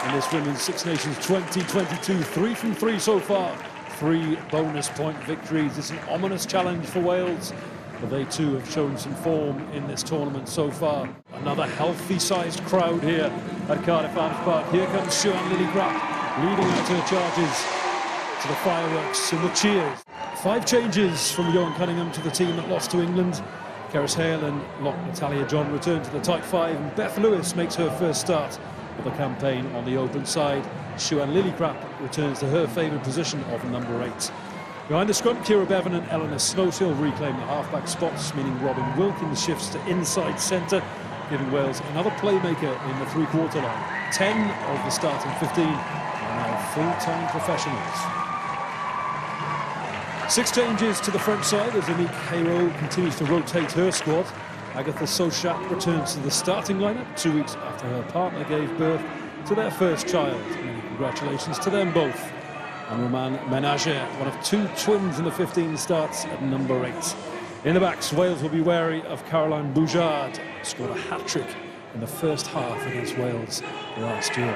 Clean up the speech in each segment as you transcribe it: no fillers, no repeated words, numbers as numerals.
in this Women's Six Nations 2022. 3 from 3 so far. 3 bonus point victories. It's an ominous challenge for Wales, but they too have shown some form in this tournament so far. Another healthy-sized crowd here at Cardiff Arms Park. Here comes Siwan Lillicrap, leading out her charges to the fireworks and the cheers. 5 changes from Johan Cunningham to the team that lost to England. Cerys Hale and Loch Natalia John return to the tight 5, and Beth Lewis makes her first start of the campaign on the open side. Siwan Lillicrap returns to her favoured position of number 8. Behind the scrum, Ciara Bevan and Eleanor Snowsill reclaim the half-back spots, meaning Robin Wilkins shifts to inside centre, giving Wales another playmaker in the three-quarter line. 10 of the starting 15 are now full-time professionals. 6 changes to the French side as Annick Hayreau continues to rotate her squad. Agatha Sochat returns to the starting lineup 2 weeks after her partner gave birth to their first child. Many congratulations to them both. And Romain Ménager, one of 2 twins in the 15, starts at number 8. In the backs, Wales will be wary of Caroline Boujard, who scored a hat-trick in the first half against Wales last year.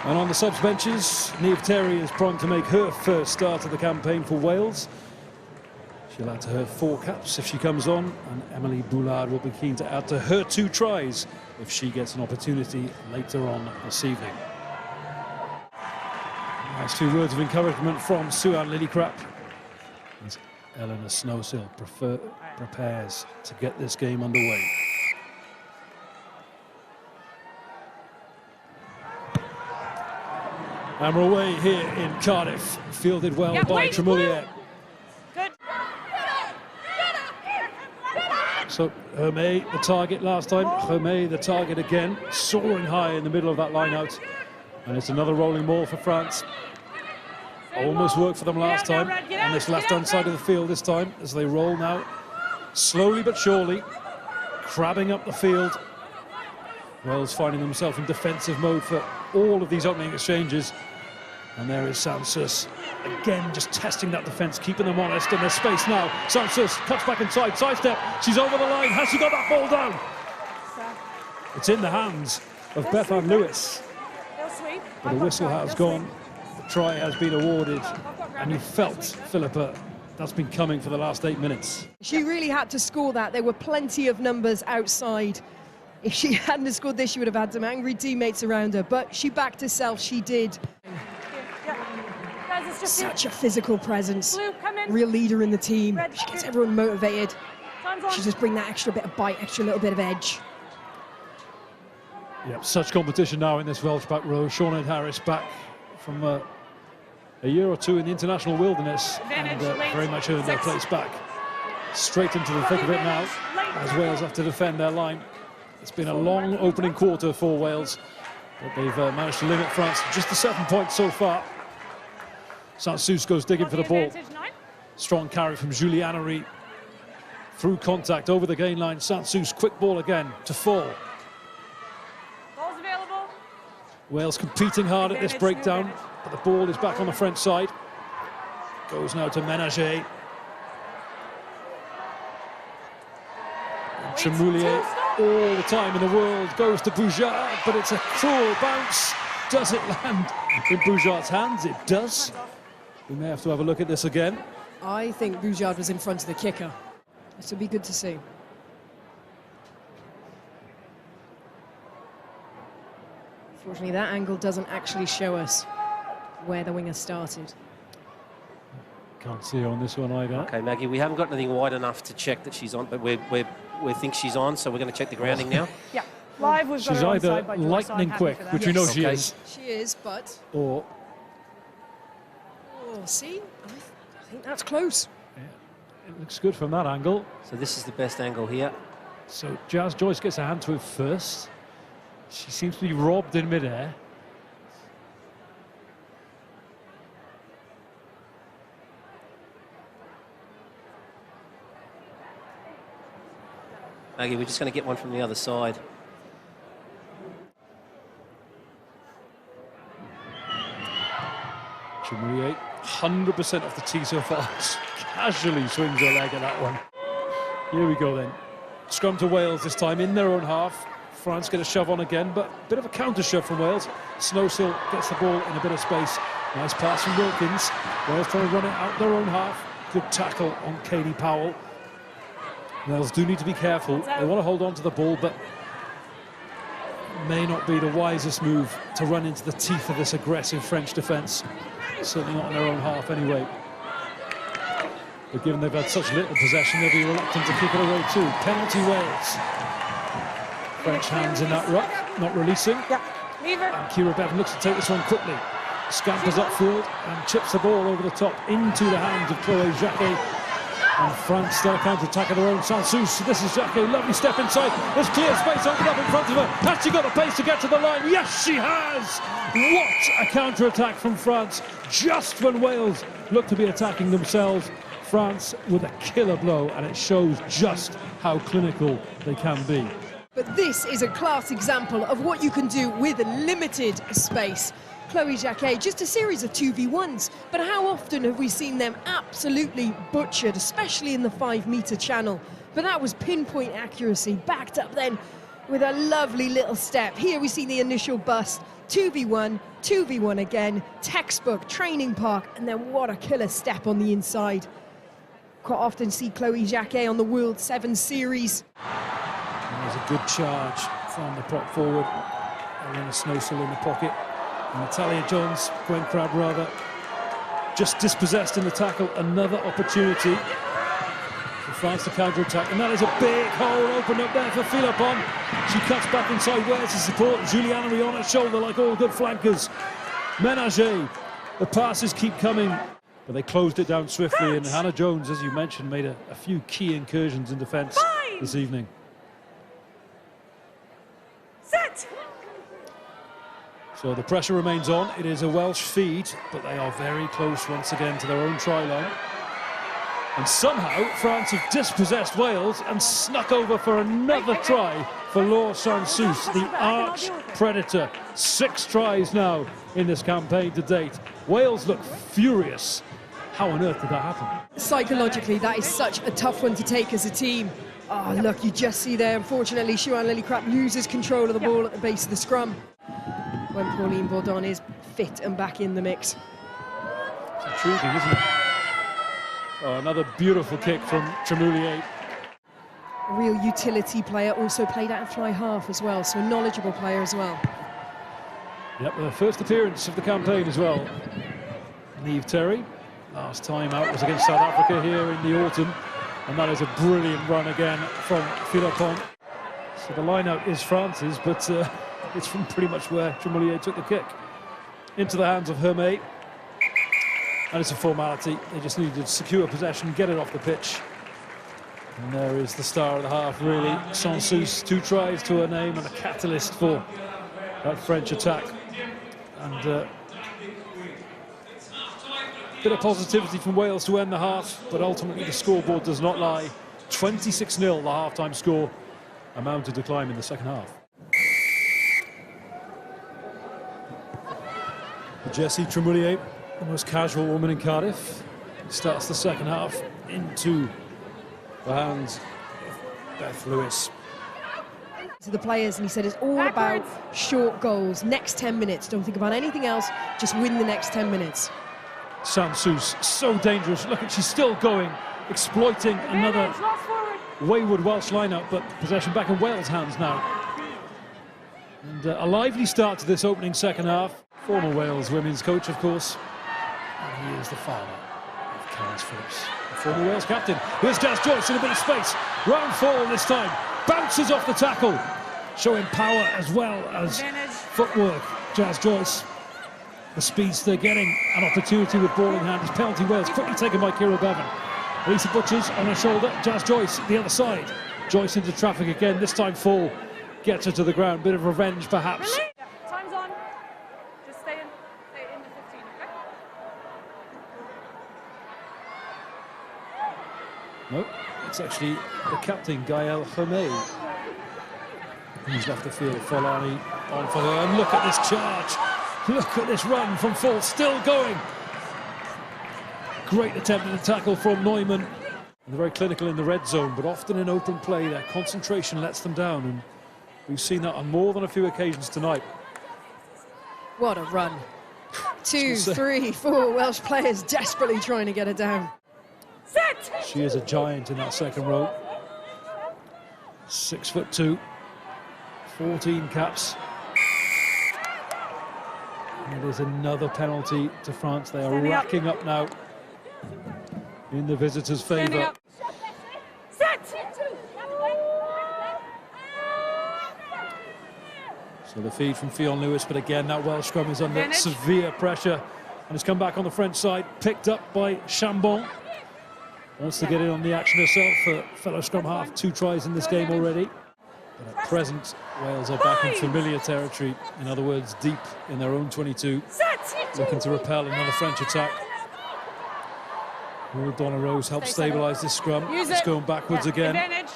And on the subs benches, Niamh Terry is primed to make her first start of the campaign for Wales. She'll add to her 4 caps if she comes on, and Emily Boulard will be keen to add to her 2 tries if she gets an opportunity later on this evening. Nice 2 words of encouragement from Siwan Lillicrap as Eleanor Snowsill prepares to get this game underway. And we're away here in Cardiff, fielded well by Tremoulier. Good. So Hermé, the target last time. Hermé, the target again, soaring high in the middle of that line out. And it's another rolling ball for France. Almost worked for them last time on this left-hand side of the field this time, as they roll now, slowly but surely, crabbing up the field. Wales finding themselves in defensive mode for all of these opening exchanges. And there is Sansus, again just testing that defence, keeping them honest, and there's space now. Sansus cuts back inside, sidestep, she's over the line, has she got that ball down? It's in the hands of Bethan Lewis. But the whistle has gone, the try has been awarded, and you felt, Philippa, that's been coming for the last 8 minutes. She really had to score that. There were plenty of numbers outside. If she hadn't scored this, she would have had some angry teammates around her, but she backed herself, she did. Such a physical presence, real leader in the team. She gets everyone motivated. She just brings that extra bit of bite, extra little bit of edge. Yep, such competition now in this Welsh back row. Sinead Harris back from a year or 2 in the international wilderness, and very much earned their place back. Straight into the thick of it now, as Wales have to defend their line. It's been a long opening quarter for Wales, but they've managed to limit France to just the 7 points so far. Sansus goes digging for the ball. Strong carry from Julianne Henry. Through contact over the gain line. Sansus, quick ball again to fall. Ball's available. Wales competing hard at this breakdown, but the ball is back on the French side. Goes now to Ménager. Tremoulier, all the time in the world, goes to Boujard, but it's a cruel bounce. Does it land in Boujard's hands? It does. We may have to have a look at this again. I think Boujard was in front of the kicker. This will be good to see. Unfortunately, that angle doesn't actually show us where the winger started. Can't see her on this one either. Okay, Maggie, we haven't got anything wide enough to check that she's on, but we think she's on, so we're going to check the grounding now. Yeah, live we've got She's her on either side by Joyce, so I'm lightning happy quick, for that. which we know she Okay. is, She is, but... or... Oh, see? I think that's close. It looks good from that angle. So this is the best angle here. So Jazz Joyce gets a hand to it first. She seems to be robbed in midair. Maggie, we're just going to get one from the other side. Tremoulier, 100% off the tee so far. Casually swings her leg at that one. Here we go then. Scrum to Wales this time in their own half. France get a shove on again, but a bit of a counter shove from Wales. Snowsill gets the ball in a bit of space. Nice pass from Wilkins. Wales trying to run it out their own half. Good tackle on Katie Powell. Wales do need to be careful. They want to hold on to the ball, but may not be the wisest move to run into the teeth of this aggressive French defence. Certainly not in their own half anyway. But given they've had such little possession, they'll be reluctant to kick it away too. Penalty Wales. French hands in that ruck, not releasing. And Kira Bevan looks to take this one quickly. Scampers upfield and chips the ball over the top into the hands of Chloé Jacquet. And France start a counter-attack of their own. Sans-Souci, this is Jacquet, lovely step inside. There's clear space opened up in front of her. Has she got the pace to get to the line? Yes, she has! What a counter-attack from France. Just when Wales look to be attacking themselves, France with a killer blow, and it shows just how clinical they can be. But this is a class example of what you can do with limited space. Chloé Jacquet, just a series of 2v1s, but how often have we seen them absolutely butchered, especially in the 5-metre channel? But that was pinpoint accuracy, backed up then with a lovely little step. Here we see the initial bust, 2v1, 2v1 again, textbook, training park, and then what a killer step on the inside. Quite often see Chloé Jacquet on the World 7 Series. There's a good charge from the prop forward. Elena Snowsill in the pocket. Natalia Jones, Gwen Crabb rather, just dispossessed in the tackle. Another opportunity for France to counter-attack, and that is a big hole opened up there for Philippon. She cuts back inside Wales to support Juliana on her shoulder like all good flankers. Ménager, the passes keep coming, but they closed it down swiftly, and Hannah Jones, as you mentioned, made a few key incursions in defence this evening. Set! So the pressure remains on. It is a Welsh feed, but they are very close once again to their own try line. And somehow France have dispossessed Wales and snuck over for another try for Laure Sans-Souci, the arch predator. 6 tries now in this campaign to date. Wales look furious. How on earth did that happen? Psychologically, that is such a tough one to take as a team. Oh, look, you just see there, unfortunately, Siwan Lillicrap loses control of the ball at the base of the scrum when Pauline Bourdon is fit and back in the mix. It's intriguing, isn't it? Oh, another beautiful kick from Tremoulier. A real utility player, also played out in fly half as well, so a knowledgeable player as well. Yep, the first appearance of the campaign as well. Niamh Terry, last time out was against South Africa here in the autumn, and that is a brilliant run again from Philippon. So the line-out is France's, but it's from pretty much where Tremoulier took the kick. Into the hands of Hermé. And it's a formality. They just needed to secure possession, get it off the pitch. And there is the star of the half, really. Sans-Souci, 2 tries to her name and a catalyst for that French attack. And a bit of positivity from Wales to end the half, but ultimately the scoreboard does not lie. 26-0, the half-time score. A mountain to climb in the second half. Jessie Tremoulier, the most casual woman in Cardiff, starts the second half into the hands of Beth Lewis. To the players, and he said it's all about short goals, next 10 minutes, don't think about anything else, just win the next 10 minutes. Sans-Souci, so dangerous. Look, she's still going, exploiting another wayward Welsh lineup, but possession back in Wales' hands now. And a lively start to this opening second half. Former Wales women's coach, of course. And he is the father of Clarence Phillips, the former Wales captain. Here's Jazz Joyce in a bit of space. Round 4 this time. Bounces off the tackle, showing power as well as footwork. Jazz Joyce, the speedster, getting an opportunity with ball in hand. It's penalty Wales, quickly taken by Kira Bevan. Lisa Butchers on her shoulder. Jazz Joyce the other side. Joyce into traffic again. This time full. Gets her to the ground. Bit of revenge, perhaps. Yeah, time's on. Just stay in the 15, okay? No, it's actually the captain, Gaëlle Hermé, who's left the field. Folani on for her. And look at this charge. Look at this run from full. Still going. Great attempt at a tackle from Neumann. And they're very clinical in the red zone, but often in open play, their concentration lets them down. And We've seen that on more than a few occasions tonight. What a run. 2, 3, 4 Welsh players desperately trying to get her down. Set! She is a giant in that second row. 6'2", 14 caps. And it is another penalty to France. They are Standing up. racking up now in the visitors' Standing favour. up. Set! So the feed from Fionn Lewis, but again that Welsh scrum is under Advantage. severe pressure and has come back on the French side, picked up by Chambon. Wants to get in on the action herself for fellow scrum half, 2 tries in this game already. But at present, Wales are back in familiar territory, in other words, deep in their own 22, Set! looking to repel another French attack. Will Donna Rose help stabilise this scrum? Use It's it. going backwards Yeah. again. Advantage.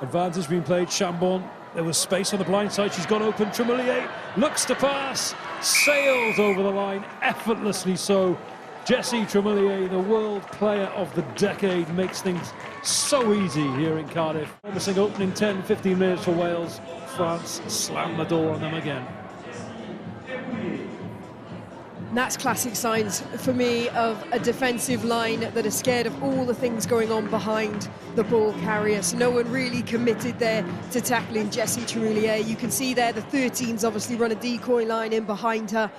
Advantage being played, Chambon. There was space on the blind side, she's gone open. Tremillier looks to pass, sails over the line, effortlessly so. Jessie Tremillier, the world player of the decade, makes things so easy here in Cardiff. Promising opening 10-15 minutes for Wales. France slam the door on them again. And that's classic signs for me of a defensive line that are scared of all the things going on behind the ball carrier. So no one really committed there to tackling Jessie Tremillier. You can see there the 13s obviously run a decoy line in behind her.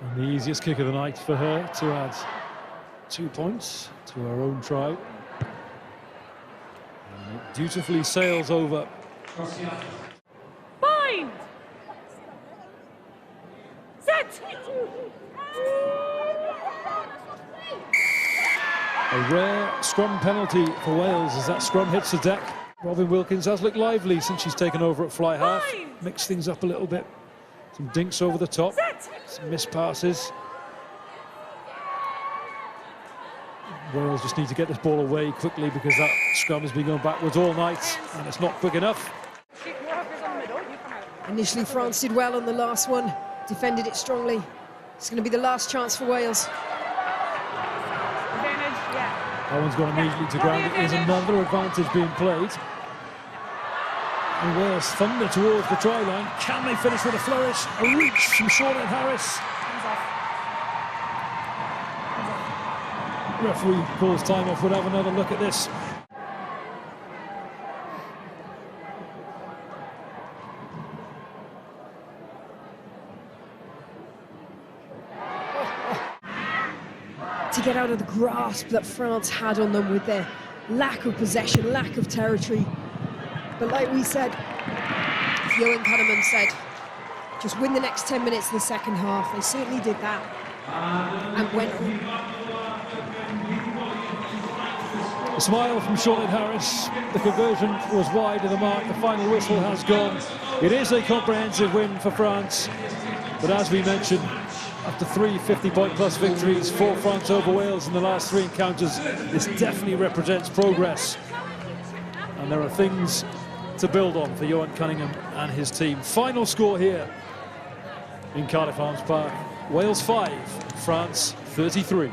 And the easiest kick of the night for her to add 2 points to her own try. And it dutifully sails over. Bind! Set! A rare scrum penalty for Wales as that scrum hits the deck. Robin Wilkins has looked lively since she's taken over at fly half. Mixed things up a little bit. Some dinks over the top, some missed passes. Wales just need to get this ball away quickly because that scrum has been going backwards all night and it's not quick enough. Keep your hookers on the middle. You come out. Initially France did well on the last one, defended it strongly. It's going to be the last chance for Wales. Advantage, yeah. That one's gone immediately to ground. It is another advantage being played. And Wales thunder towards the try line. Can they finish with a flourish? A reach from Charlotte Harris. Referee calls time off. We'll have another look at this. To get out of the grasp that France had on them with their lack of possession, lack of territory. But like we said, Johan Kahneman said, just win the next 10 minutes of the second half. They certainly did that and went on. A smile from Charlotte Harris. The conversion was wide of the mark. The final whistle has gone. It is a comprehensive win for France. But as we mentioned, after 3 50-point-plus victories for France over Wales in the last 3 encounters, this definitely represents progress. And there are things to build on for Johan Cunningham and his team. Final score here in Cardiff Arms Park. Wales 5, France 33.